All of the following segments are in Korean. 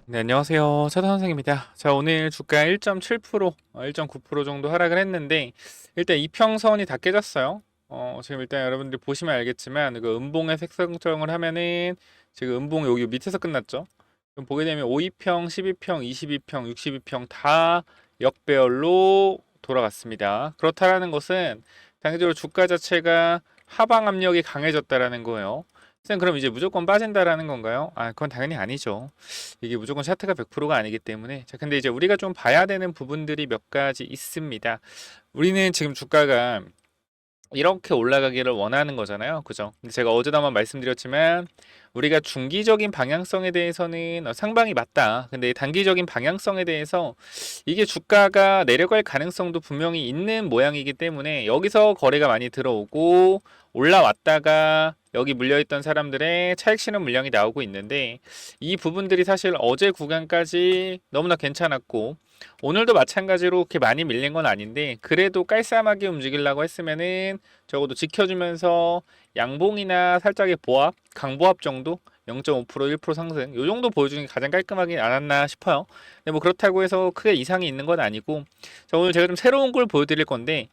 네, 안녕하세요. 차도 선생입니다. 자, 오늘 주가 1.7%, 1.9% 정도 하락을 했는데, 일단 이평선이 다 깨졌어요. 지금 일단 여러분들이 보시면 알겠지만, 그 음봉의 색상정을 하면은, 지금 음봉 여기 밑에서 끝났죠? 그럼 보게 되면 5위평, 12평, 22평, 62평 다 역배열로 돌아갔습니다. 그렇다라는 것은, 단기적으로 주가 자체가 하방 압력이 강해졌다라는 거예요. 선생님, 그럼 이제 무조건 빠진다라는 건가요? 아, 그건 당연히 아니죠. 이게 무조건 차트가 100%가 아니기 때문에. 자, 근데 이제 우리가 좀 봐야 되는 부분들이 몇 가지 있습니다. 우리는 지금 주가가 이렇게 올라가기를 원하는 거잖아요. 그죠? 근데 제가 어제도 한번 말씀드렸지만 우리가 중기적인 방향성에 대해서는 상방이 맞다. 근데 단기적인 방향성에 대해서 이게 주가가 내려갈 가능성도 분명히 있는 모양이기 때문에 여기서 거래가 많이 들어오고 올라왔다가 여기 물려있던 사람들의 차익 실현 물량이 나오고 있는데 이 부분들이 사실 어제 구간까지 너무나 괜찮았고 오늘도 마찬가지로 그렇게 많이 밀린 건 아닌데 그래도 깔쌈하게 움직이려고 했으면은 적어도 지켜주면서 양봉이나 살짝의 보합, 강보합 정도 0.5% 1% 상승 요 정도 보여주는 게 가장 깔끔하긴 않았나 싶어요. 근데 뭐 그렇다고 해서 크게 이상이 있는 건 아니고 자, 오늘 제가 좀 새로운 걸 보여드릴 건데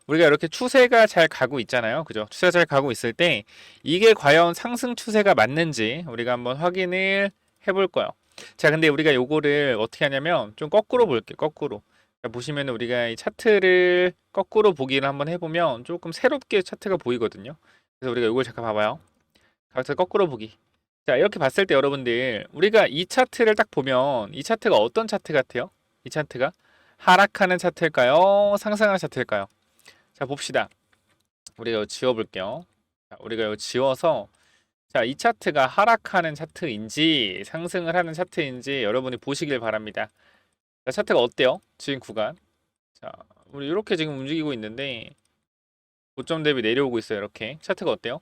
우리가 이렇게 추세가 잘 가고 있잖아요. 그죠? 추세가 잘 가고 있을 때 이게 과연 상승 추세가 맞는지 우리가 한번 확인을 해볼 거예요. 자, 근데 우리가 요거를 어떻게 하냐면 좀 거꾸로 볼게요. 거꾸로. 자, 보시면 우리가 이 차트를 거꾸로 보기를 한번 해보면 조금 새롭게 차트가 보이거든요. 그래서 우리가 요걸 잠깐 봐봐요. 각자 거꾸로 보기. 자, 이렇게 봤을 때 여러분들 우리가 이 차트를 딱 보면 이 차트가 어떤 차트 같아요? 이 차트가 하락하는 차트일까요? 상승하는 차트일까요? 자, 봅시다. 우리가 이거 지워볼게요. 자, 우리가 이거 지워서 자, 이 차트가 하락하는 차트인지 상승을 하는 차트인지 여러분이 보시길 바랍니다. 자, 차트가 어때요? 지금 구간. 자, 우리 이렇게 지금 움직이고 있는데 고점 대비 내려오고 있어요. 이렇게. 차트가 어때요?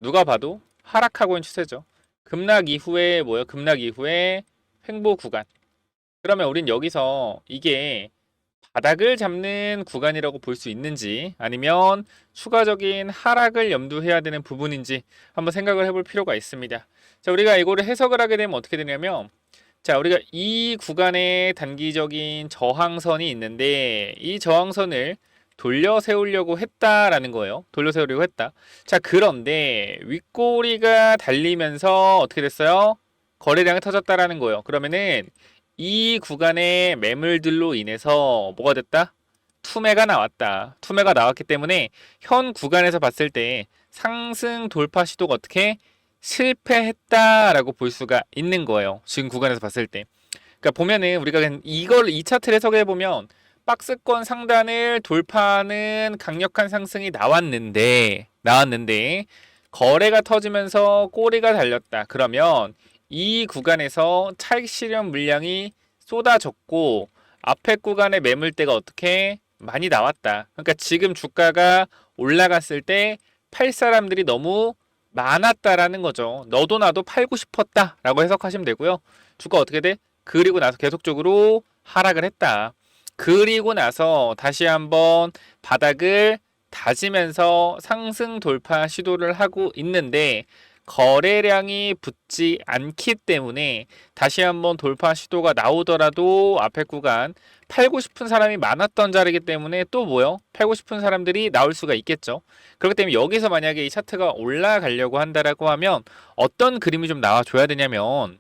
누가 봐도 하락하고 있는 추세죠. 급락 이후에 뭐예요? 급락 이후에 횡보 구간. 그러면 우린 여기서 이게 바닥을 잡는 구간이라고 볼 수 있는지 아니면 추가적인 하락을 염두해야 되는 부분인지 한번 생각을 해볼 필요가 있습니다. 자, 우리가 이거를 해석을 하게 되면 어떻게 되냐면 자, 우리가 이 구간에 단기적인 저항선이 있는데 이 저항선을 돌려 세우려고 했다라는 거예요. 돌려 세우려고 했다. 자, 그런데 윗꼬리가 달리면서 어떻게 됐어요? 거래량이 터졌다라는 거예요. 그러면은 이 구간의 매물들로 인해서 뭐가 됐다? 투매가 나왔다. 투매가 나왔기 때문에 현 구간에서 봤을 때 상승 돌파 시도가 어떻게 실패했다라고 볼 수가 있는 거예요. 지금 구간에서 봤을 때. 그러니까 보면은 우리가 그냥 이걸 이 차트를 해석해 보면 박스권 상단을 돌파하는 강력한 상승이 나왔는데 거래가 터지면서 꼬리가 달렸다. 그러면 이 구간에서 차익 실현 물량이 쏟아졌고 앞에 구간의 매물대가 어떻게 많이 나왔다. 그러니까 지금 주가가 올라갔을 때 팔 사람들이 너무 많았다라는 거죠. 너도 나도 팔고 싶었다라고 해석하시면 되고요. 주가 어떻게 돼? 그리고 나서 계속적으로 하락을 했다. 그리고 나서 다시 한번 바닥을 다지면서 상승 돌파 시도를 하고 있는데 거래량이 붙지 않기 때문에 다시 한번 돌파 시도가 나오더라도 앞에 구간 팔고 싶은 사람이 많았던 자리이기 때문에 또 뭐요? 팔고 싶은 사람들이 나올 수가 있겠죠. 그렇기 때문에 여기서 만약에 이 차트가 올라가려고 한다라고 하면 어떤 그림이 좀 나와줘야 되냐면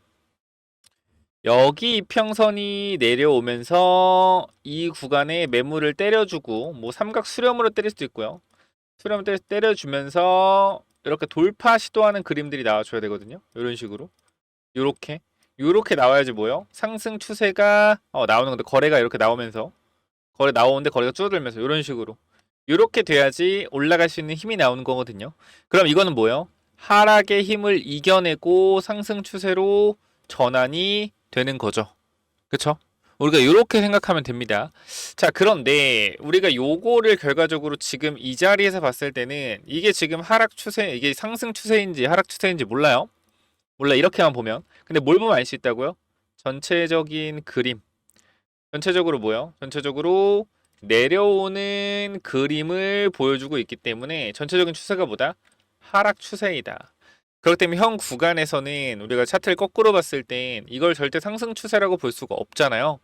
여기 이평선이 내려오면서 이 구간에 매물을 때려주고 뭐 삼각 수렴으로 때릴 수도 있고요. 수렴을 때려주면서 이렇게 돌파 시도하는 그림들이 나와줘야 되거든요. 이런 식으로 요렇게 나와야지 뭐요? 상승 추세가 나오는 건데 거래가 이렇게 나오면서 거래 나오는데 거래가 줄어들면서 이런 식으로 요렇게 돼야지 올라갈 수 있는 힘이 나오는 거거든요. 그럼 이거는 뭐예요? 하락의 힘을 이겨내고 상승 추세로 전환이 되는 거죠. 그쵸? 우리가 이렇게 생각하면 됩니다. 자, 그런데 우리가 요거를 결과적으로 지금 이 자리에서 봤을 때는 이게 지금 하락 추세, 이게 상승 추세인지 하락 추세인지 몰라요. 몰라, 이렇게만 보면. 근데 뭘 보면 알 수 있다고요? 전체적인 그림. 전체적으로 뭐요? 전체적으로 내려오는 그림을 보여주고 있기 때문에 전체적인 추세가 뭐다? 하락 추세이다. 그렇기 때문에 현 구간에서는 우리가 차트를 거꾸로 봤을 땐 이걸 절대 상승 추세라고 볼 수가 없잖아요.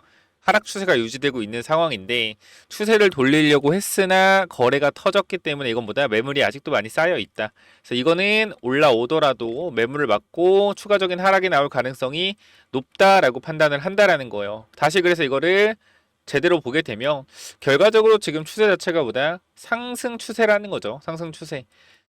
하락 추세가 유지되고 있는 상황인데 추세를 돌리려고 했으나 거래가 터졌기 때문에 이건 뭐다? 매물이 아직도 많이 쌓여 있다. 그래서 이거는 올라오더라도 매물을 맞고 추가적인 하락이 나올 가능성이 높다라고 판단을 한다라는 거예요. 다시 그래서 이거를 제대로 보게 되면 결과적으로 지금 추세 자체가 뭐다? 상승 추세라는 거죠. 상승 추세.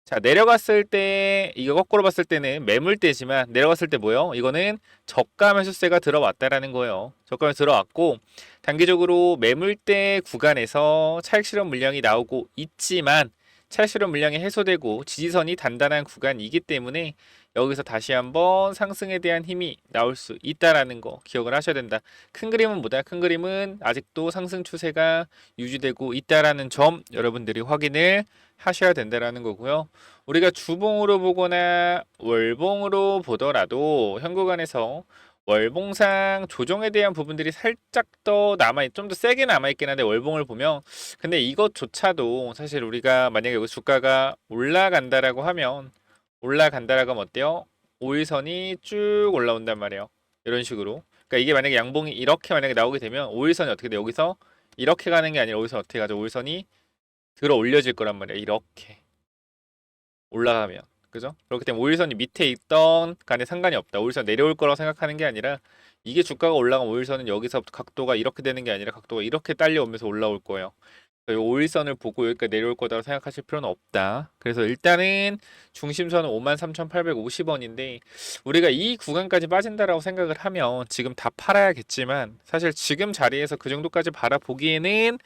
자, 내려갔을 때 이거 거꾸로 봤을 때는 매물대지만 내려갔을 때 뭐요? 이거는 저가 매수세가 들어왔다라는 거예요. 저가 매수 들어왔고 단기적으로 매물대 구간에서 차익 실현 물량이 나오고 있지만 차익 실현 물량이 해소되고 지지선이 단단한 구간이기 때문에 여기서 다시 한번 상승에 대한 힘이 나올 수 있다라는 거 기억을 하셔야 된다. 큰 그림은 뭐다? 큰 그림은 아직도 상승 추세가 유지되고 있다라는 점 여러분들이 확인을 하셔야 된다라는 거고요. 우리가 주봉으로 보거나 월봉으로 보더라도 현 구간에서 월봉상 조정에 대한 부분들이 살짝 더 좀 더 세게 남아있긴 한데 월봉을 보면 근데 이것조차도 사실 우리가 만약에 여기 주가가 올라간다라고 하면 어때요? 5일선이 쭉 올라온단 말이에요. 이런 식으로. 그러니까 이게 만약에 양봉이 이렇게 만약에 나오게 되면 5일선이 어떻게 돼? 여기서 이렇게 가는 게 아니라 여기서 어떻게 가죠? 5일선이 들어 올려질 거란 말이에요. 이렇게 올라가면. 그죠? 그렇기 때문에 5일선이 밑에 있던 간에 상관이 없다. 5일선 내려올 거라고 생각하는 게 아니라 이게 주가가 올라간 5일선은 여기서 각도가 이렇게 되는 게 아니라 각도가 이렇게 딸려오면서 올라올 거예요. 5일선을 보고 여기까지 내려올 거다라고 생각하실 필요는 없다. 그래서 일단은 중심선은 53,850원인데 우리가 이 구간까지 빠진다라고 생각을 하면 지금 다 팔아야겠지만 사실 지금 자리에서 그 정도까지 바라보기에는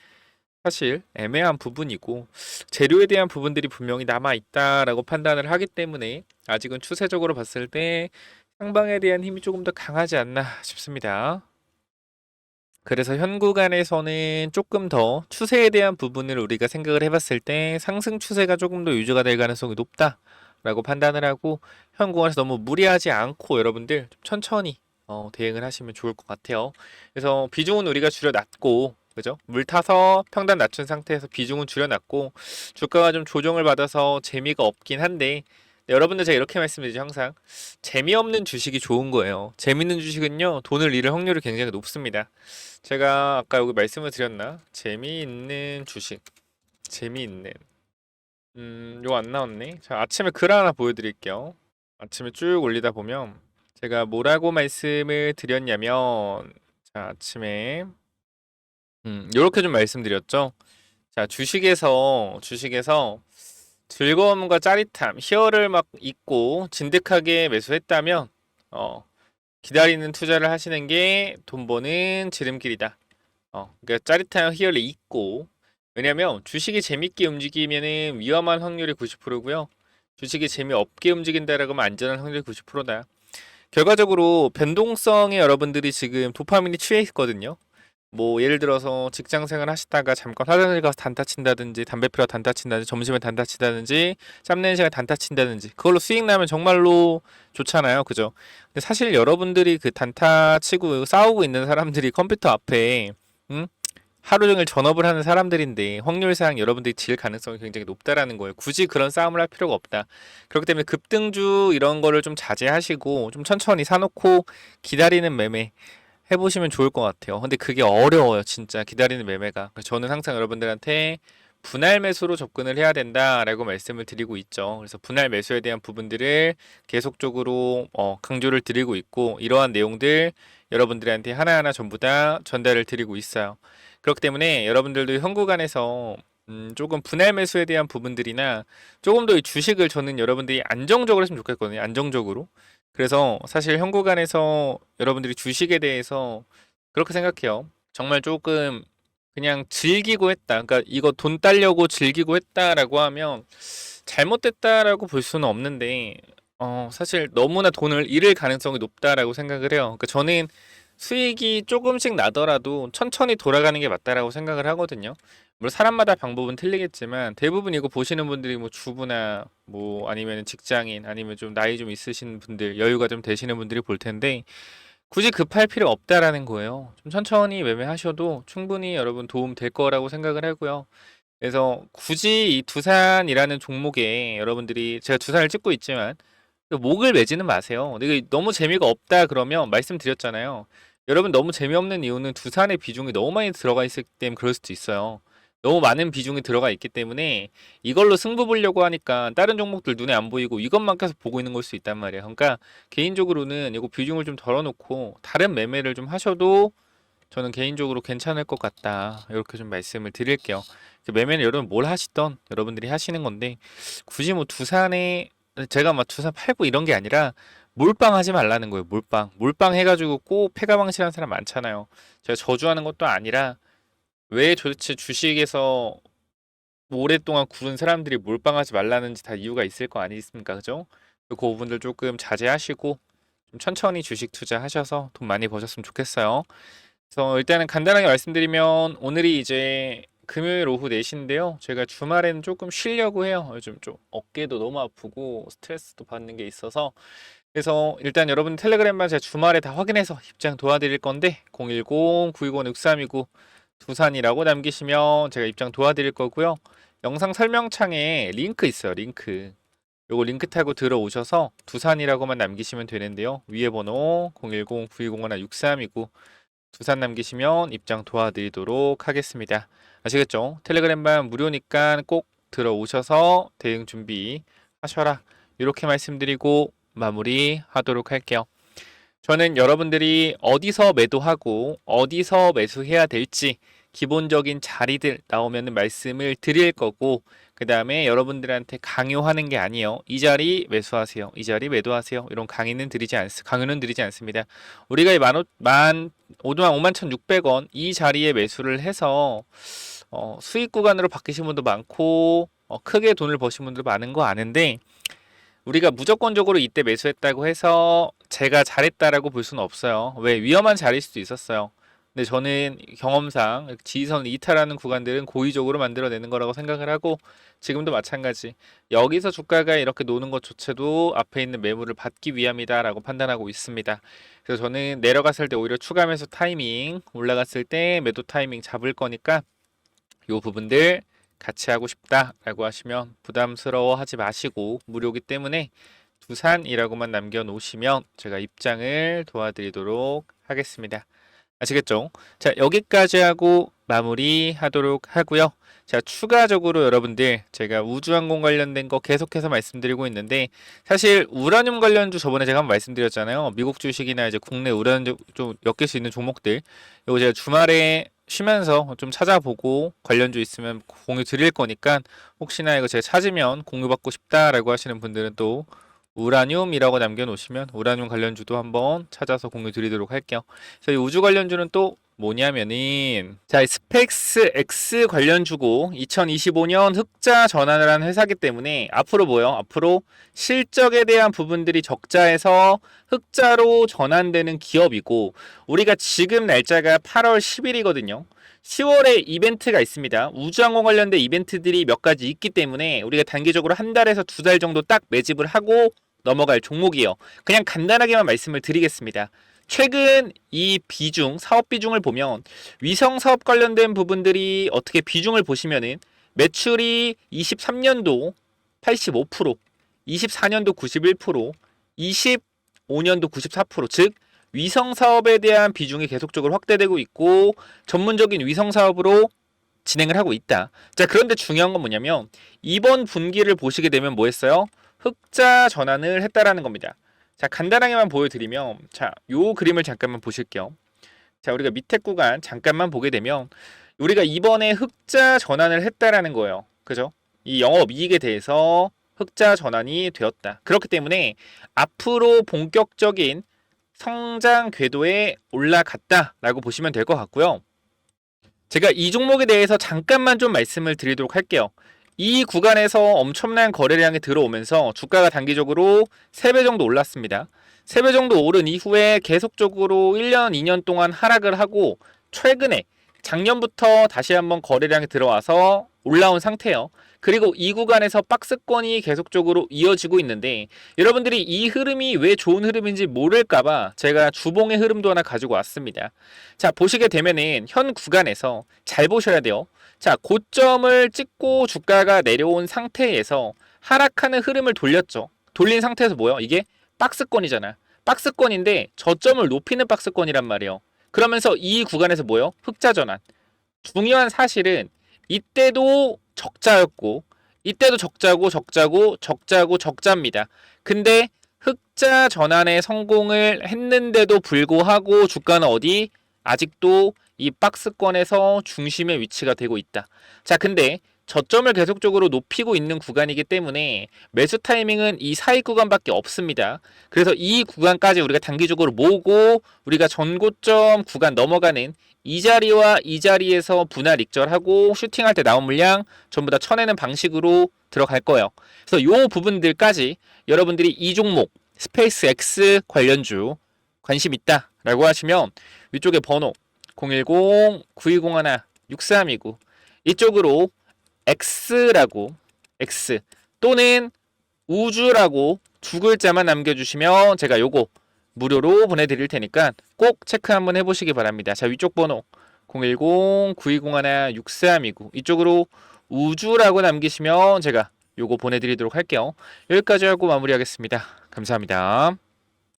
사실 애매한 부분이고 재료에 대한 부분들이 분명히 남아 있다라고 판단을 하기 때문에 아직은 추세적으로 봤을 때 상방에 대한 힘이 조금 더 강하지 않나 싶습니다. 그래서 현 구간에서는 조금 더 추세에 대한 부분을 우리가 생각을 해봤을 때 상승 추세가 조금 더 유지가 될 가능성이 높다라고 판단을 하고 현 구간에서 너무 무리하지 않고 여러분들 좀 천천히 대응을 하시면 좋을 것 같아요. 그래서 비중은 우리가 줄여놨고 그죠? 물 타서 평단 낮춘 상태에서 비중은 줄여놨고 주가가 좀 조정을 받아서 재미가 없긴 한데 여러분들 제가 이렇게 말씀드리죠 항상 재미없는 주식이 좋은 거예요. 재밌는 주식은요 돈을 잃을 확률이 굉장히 높습니다. 제가 아까 여기 말씀을 드렸나? 재미있는 주식 재미있는 요거 안 나왔네. 자 아침에 글 하나 보여드릴게요. 아침에 쭉 올리다 보면 제가 뭐라고 말씀을 드렸냐면 자 아침에 요렇게 좀 말씀드렸죠. 자, 주식에서 즐거움과 짜릿함, 희열을 막 잊고 진득하게 매수했다면, 기다리는 투자를 하시는 게 돈 버는 지름길이다. 그러니까 짜릿한 희열을 잊고, 왜냐면 주식이 재밌게 움직이면은 위험한 확률이 90%고요. 주식이 재미없게 움직인다라고 하면 안전한 확률이 90%다. 결과적으로 변동성에 여러분들이 지금 도파민이 취해 있거든요. 뭐 예를 들어서 직장 생활 하시다가 잠깐 화장실 가서 단타 친다든지 담배 피러 단타 친다든지 점심에 단타 친다든지 짬내는 시간에 단타 친다든지 그걸로 수익 나면 정말로 좋잖아요. 그죠? 근데 사실 여러분들이 그 단타 치고 싸우고 있는 사람들이 컴퓨터 앞에 응? 하루 종일 전업을 하는 사람들인데 확률상 여러분들이 질 가능성이 굉장히 높다라는 거예요. 굳이 그런 싸움을 할 필요가 없다. 그렇기 때문에 급등주 이런 거를 좀 자제하시고 좀 천천히 사놓고 기다리는 매매 해보시면 좋을 것 같아요. 근데 그게 어려워요, 진짜 기다리는 매매가. 그래서 저는 항상 여러분들한테 분할 매수로 접근을 해야 된다라고 말씀을 드리고 있죠. 그래서 분할 매수에 대한 부분들을 계속적으로 강조를 드리고 있고 이러한 내용들 여러분들한테 하나하나 전부 다 전달을 드리고 있어요. 그렇기 때문에 여러분들도 현 구간에서 조금 분할 매수에 대한 부분들이나 조금 더 이 주식을 저는 여러분들이 안정적으로 했으면 좋겠거든요. 안정적으로. 그래서 사실 현 구간에서 여러분들이 주식에 대해서 그렇게 생각해요. 정말 조금 그냥 즐기고 했다. 그러니까 이거 돈 따려고 즐기고 했다라고 하면 잘못됐다라고 볼 수는 없는데 사실 너무나 돈을 잃을 가능성이 높다라고 생각을 해요. 그러니까 저는 수익이 조금씩 나더라도 천천히 돌아가는 게 맞다라고 생각을 하거든요. 물론 사람마다 방법은 틀리겠지만 대부분 이거 보시는 분들이 뭐 주부나 뭐 아니면 직장인 아니면 좀 나이 좀 있으신 분들 여유가 좀 되시는 분들이 볼 텐데 굳이 급할 필요 없다라는 거예요. 좀 천천히 매매하셔도 충분히 여러분 도움 될 거라고 생각을 하고요. 그래서 굳이 이 두산이라는 종목에 여러분들이 제가 두산을 찍고 있지만 목을 매지는 마세요. 근데 이게 너무 재미가 없다 그러면 말씀드렸잖아요. 여러분 너무 재미없는 이유는 두산의 비중이 너무 많이 들어가 있기 때문에 그럴 수도 있어요. 너무 많은 비중이 들어가 있기 때문에 이걸로 승부 보려고 하니까 다른 종목들 눈에 안 보이고 이것만 계속 보고 있는 걸 수 있단 말이에요. 그러니까 개인적으로는 이거 비중을 좀 덜어놓고 다른 매매를 좀 하셔도 저는 개인적으로 괜찮을 것 같다. 이렇게 좀 말씀을 드릴게요. 매매는 여러분 뭘 하시던 여러분들이 하시는 건데 굳이 뭐 두산에 제가 막 두산 팔고 이런 게 아니라 몰빵 하지 말라는 거예요. 몰빵 해가지고 꼭 패가망신하는 사람 많잖아요. 제가 저주하는 것도 아니라 왜 도대체 주식에서 오랫동안 구른 사람들이 몰빵하지 말라는지 다 이유가 있을 거 아니겠습니까? 그죠? 그 부분들 조금 자제하시고 좀 천천히 주식 투자하셔서 돈 많이 버셨으면 좋겠어요. 그래서 일단은 간단하게 말씀드리면 오늘이 이제 금요일 오후 4시인데요. 제가 주말에는 조금 쉬려고 해요. 요즘 좀 어깨도 너무 아프고 스트레스도 받는 게 있어서. 그래서 일단 여러분 텔레그램만 제가 주말에 다 확인해서 입장 도와드릴 건데 010-925-6329 두산이라고 남기시면 제가 입장 도와드릴 거고요. 영상 설명창에 링크 있어요. 링크. 요거 링크 타고 들어오셔서 두산이라고만 남기시면 되는데요. 위에 번호 010-920-6329 두산 남기시면 입장 도와드리도록 하겠습니다. 아시겠죠? 텔레그램만 무료니까 꼭 들어오셔서 대응 준비 하셔라. 이렇게 말씀드리고 마무리하도록 할게요. 저는 여러분들이 어디서 매도하고 어디서 매수해야 될지 기본적인 자리들 나오면 말씀을 드릴 거고 그 다음에 여러분들한테 강요하는 게 아니에요. 이 자리 매수하세요. 이 자리 매도하세요. 이런 강요는 드리지 않습니다. 우리가 이 51,600원 이 자리에 매수를 해서 수익 구간으로 바뀌신 분도 많고 크게 돈을 버신 분도 많은 거 아는데 우리가 무조건적으로 이때 매수했다고 해서 제가 잘했다라고 볼 수는 없어요. 왜? 위험한 자리일 수도 있었어요. 근데 저는 경험상 지지선 이탈하는 구간들은 고의적으로 만들어내는 거라고 생각을 하고 지금도 마찬가지. 여기서 주가가 이렇게 노는 것조차도 앞에 있는 매물을 받기 위함이다라고 판단하고 있습니다. 그래서 저는 내려갔을 때 오히려 추가 매수 타이밍, 올라갔을 때 매도 타이밍 잡을 거니까 요 부분들 같이 하고 싶다라고 하시면 부담스러워 하지 마시고 무료기 때문에 두산이라고만 남겨놓으시면 제가 입장을 도와드리도록 하겠습니다. 아시겠죠? 자, 여기까지 하고 마무리하도록 하고요. 자, 추가적으로 여러분들 제가 우주항공 관련된 거 계속해서 말씀드리고 있는데 사실 우라늄 관련주 저번에 제가 한번 말씀드렸잖아요. 미국 주식이나 이제 국내 우라늄 좀 엮일 수 있는 종목들. 이거 제가 주말에 쉬면서 좀 찾아보고 관련주 있으면 공유 드릴 거니까 혹시나 이거 제가 찾으면 공유받고 싶다라고 하시는 분들은 또 우라늄이라고 남겨놓으시면 우라늄 관련주도 한번 찾아서 공유 드리도록 할게요. 그래서 이 우주 관련주는 또 뭐냐면은 자, 스펙스 X 관련주고 2025년 흑자 전환을 한 회사기 때문에 앞으로 뭐요? 앞으로 실적에 대한 부분들이 적자에서 흑자로 전환되는 기업이고 우리가 지금 날짜가 8월 10일이거든요. 10월에 이벤트가 있습니다. 우주항공 관련된 이벤트들이 몇 가지 있기 때문에 우리가 단기적으로 한 달에서 두 달 정도 딱 매집을 하고 넘어갈 종목이에요. 그냥 간단하게만 말씀을 드리겠습니다. 최근 이 비중, 사업 비중을 보면 위성 사업 관련된 부분들이 어떻게 비중을 보시면은 매출이 23년도 85%, 24년도 91%, 25년도 94%, 즉 위성 사업에 대한 비중이 계속적으로 확대되고 있고 전문적인 위성 사업으로 진행을 하고 있다. 자, 그런데 중요한 건 뭐냐면 이번 분기를 보시게 되면 뭐 했어요? 흑자 전환을 했다라는 겁니다. 자, 간단하게만 보여드리면 자, 요 그림을 잠깐만 보실게요. 자, 우리가 밑에 구간 잠깐만 보게 되면 우리가 이번에 흑자 전환을 했다라는 거예요. 그죠? 이 영업이익에 대해서 흑자 전환이 되었다. 그렇기 때문에 앞으로 본격적인 성장 궤도에 올라갔다라고 보시면 될 것 같고요. 제가 이 종목에 대해서 잠깐만 좀 말씀을 드리도록 할게요. 이 구간에서 엄청난 거래량이 들어오면서 주가가 단기적으로 3배 정도 올랐습니다. 3배 정도 오른 이후에 계속적으로 1년, 2년 동안 하락을 하고 최근에 작년부터 다시 한번 거래량이 들어와서 올라온 상태예요. 그리고 이 구간에서 박스권이 계속적으로 이어지고 있는데 여러분들이 이 흐름이 왜 좋은 흐름인지 모를까봐 제가 주봉의 흐름도 하나 가지고 왔습니다. 자, 보시게 되면은 현 구간에서 잘 보셔야 돼요. 자, 고점을 찍고 주가가 내려온 상태에서 하락하는 흐름을 돌렸죠. 돌린 상태에서 뭐예요? 이게 박스권이잖아. 박스권인데 저점을 높이는 박스권이란 말이에요. 그러면서 이 구간에서 뭐예요? 흑자 전환. 중요한 사실은 이때도 적자였고 이때도 적자고 적자입니다. 근데 흑자 전환에 성공을 했는데도 불구하고 주가는 어디? 아직도 이 박스권에서 중심의 위치가 되고 있다. 자, 근데 저점을 계속적으로 높이고 있는 구간이기 때문에 매수 타이밍은 이 사이 구간밖에 없습니다. 그래서 이 구간까지 우리가 단기적으로 모으고 우리가 전고점 구간 넘어가는 이 자리와 이 자리에서 분할 익절하고 슈팅할 때 나온 물량 전부 다 쳐내는 방식으로 들어갈 거예요. 그래서 요 부분들까지 여러분들이 이 종목 스페이스 X 관련주 관심 있다 라고 하시면 위쪽에 번호 010-9201-6329 이쪽으로 X라고 X 또는 우주라고 두 글자만 남겨주시면 제가 요거 무료로 보내드릴 테니까 꼭 체크 한번 해보시기 바랍니다. 자, 위쪽 번호 010-9201-6329 이쪽으로 우주라고 남기시면 제가 요거 보내드리도록 할게요. 여기까지 하고 마무리하겠습니다. 감사합니다.